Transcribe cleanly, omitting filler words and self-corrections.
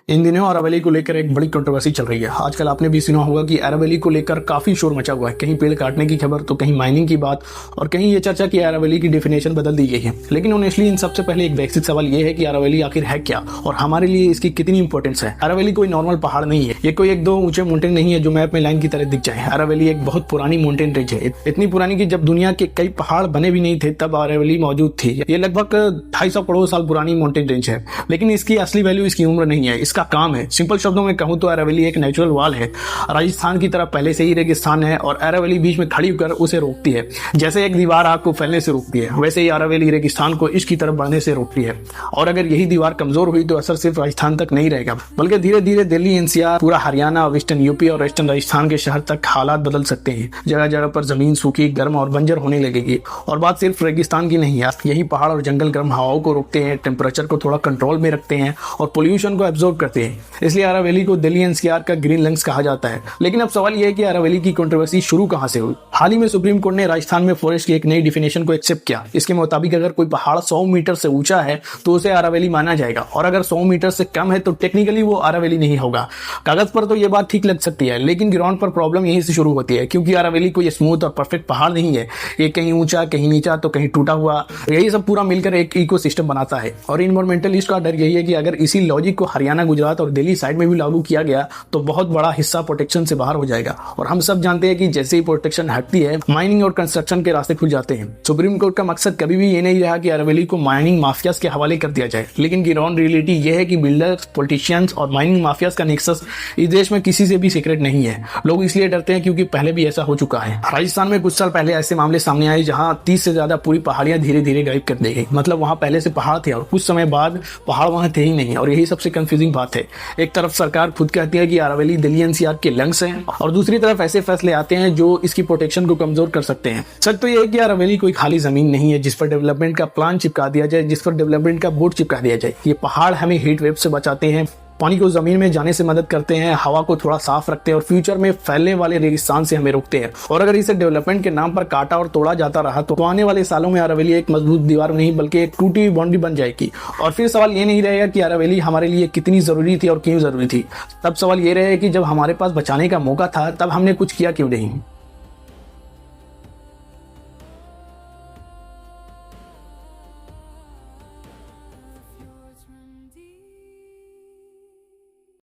इन दिनों अरावली को लेकर एक बड़ी कंट्रोवर्सी चल रही है। आजकल आपने भी सुना होगा कि अरावली को लेकर काफी शोर मचा हुआ है। कहीं पेड़ काटने की खबर तो कहीं माइनिंग की बात और कहीं ये चर्चा कि अरावली की डेफिनेशन बदल दी गई है। लेकिन ऑनेस्टली इन सबसे पहले एक बेसिक सवाल ये है कि अरावली आखिर है क्या और हमारे लिए इसकी कितनी इंपॉर्टेंस है। अरावली कोई नॉर्मल पहाड़ नहीं है, ये कोई एक दो ऊंचे माउंटेन नहीं है जो मैप में लाइन की तरह दिख जाए। अरावली एक बहुत पुरानी माउंटेन रेंज है, इतनी पुरानी कि जब दुनिया के कई पहाड़ बने भी नहीं थे तब अरावली मौजूद थी। ये लगभग 250 करोड़ साल पुरानी माउंटेन रेंज है। लेकिन इसकी असली वैल्यू इसकी उम्र नहीं है, इसका काम है। सिंपल शब्दों में कहूं तो अरावली एक नेचुरल वॉल है। राजस्थान की तरह पहले से ही रेगिस्तान है और अरावली बीच में खड़ी होकर उसे रोकती है। जैसे एक दीवार आग को फैलने से रोकती है, वैसे ही अरावली रेगिस्तान को इश्क की तरफ बढ़ने से रोकती है। और अगर यही दीवार कमजोर हुई तो असर सिर्फ राजस्थान तक नहीं रहेगा, बल्कि धीरे धीरे दिल्ली, एनसीआर, पूरा हरियाणा, वेस्टर्न यूपी और वेस्टर्न राजस्थान के शहर तक हालात बदल सकते हैं। जगह जगह पर जमीन सूखी, गर्म और बंजर होने लगेगी। और बात सिर्फ रेगिस्तान की नहीं है, यही पहाड़ और जंगल गर्म हवाओं को रोकते हैं, टेम्परेचर को थोड़ा कंट्रोल में रखते हैं और पोल्यूशन को एब्जॉर्ब करते हैं। इसलिए अरावली को दिल्ली एनसीआर का ग्रीन लंग्स कहा जाता है। लेकिन अब सवाल यह है कि अरावली की कंट्रोवर्सी शुरू कहां से हुई। हाल ही में सुप्रीम कोर्ट ने राजस्थान में फॉरेस्ट की एक नई डिफिनेशन को एक्सेप्ट किया। इसके मुताबिक अगर कोई पहाड़ 100 मीटर से ऊंचा है तो उसे अरावली माना जाएगा और अगर 100 मीटर से कम है तो टेक्निकली वो अरावली नहीं होगा। कागज पर तो ये बात ठीक लग सकती है, लेकिन ग्राउंड पर प्रॉब्लम यहीं से शुरू होती है, क्योंकि अरावली कोई स्मूथ और परफेक्ट पहाड़ नहीं है। ये कहीं ऊंचा, कहीं नीचा, तो कहीं टूटा हुआ, यही सब पूरा मिलकर एक इकोसिस्टम बनाता है। और इन्वायरमेंटलिस्ट का डर यही है कि अगर इसी लॉजिक को हरियाणा, गुजरात और दिल्ली साइड में भी लागू किया गया तो बहुत बड़ा हिस्सा प्रोटेक्शन से बाहर हो जाएगा। और हम सब जानते हैं कि जैसे ही प्रोटेक्शन हटती है, माइनिंग और कंस्ट्रक्शन के रास्ते खुल जाते हैं। सुप्रीम कोर्ट का मकसद कभी भी ये नहीं रहा कि अरावली को माइनिंग माफियाज के हवाले कर दिया जाए, लेकिन ग्राउंड रियलिटी यह है कि बिल्डर्स, पॉलिटिशियंस और माइनिंग माफियाज का नेक्सस इस देश में किसी से भी सीक्रेट नहीं है। लोग इसलिए डरते हैं क्योंकि पहले भी ऐसा हो चुका है। राजस्थान में कुछ साल पहले ऐसे मामले सामने आए जहां 30 से ज्यादा पूरी पहाड़ियां धीरे धीरे गायब कर दी गई। मतलब वहां पहले से पहाड़ थे और कुछ समय बाद पहाड़ वहां थे ही नहीं। और यही सबसे कंफ्यूजिंग बात है। एक तरफ सरकार खुद कहती है कि अरावली दिल्ली एनसीआर के लंग्स हैं और दूसरी तरफ ऐसे फैसले आते हैं जो इसकी प्रोटेक्शन को कमजोर कर सकते हैं। सच तो यह है कि अरावली कोई खाली जमीन नहीं है जिस पर डेवलपमेंट का प्लान चिपका दिया जाए, जिस पर डेवलपमेंट का बोर्ड चिपका दिया जाए। ये पहाड़ हमें हीट वेव से बचाते हैं, पानी को जमीन में जाने से मदद करते हैं, हवा को थोड़ा साफ रखते हैं और फ्यूचर में फैलने वाले रेगिस्तान से हमें रोकते हैं। और अगर इसे डेवलपमेंट के नाम पर काटा और तोड़ा जाता रहा तो आने वाले सालों में अरावली एक मजबूत दीवार नहीं बल्कि एक टूटी हुई बाउंड्री बन जाएगी। और फिर सवाल ये नहीं रहेगा कि अरावली हमारे लिए कितनी जरूरी थी और क्यों जरूरी थी। तब सवाल ये रहेगा कि जब हमारे पास बचाने का मौका था तब हमने कुछ किया क्यों नहीं।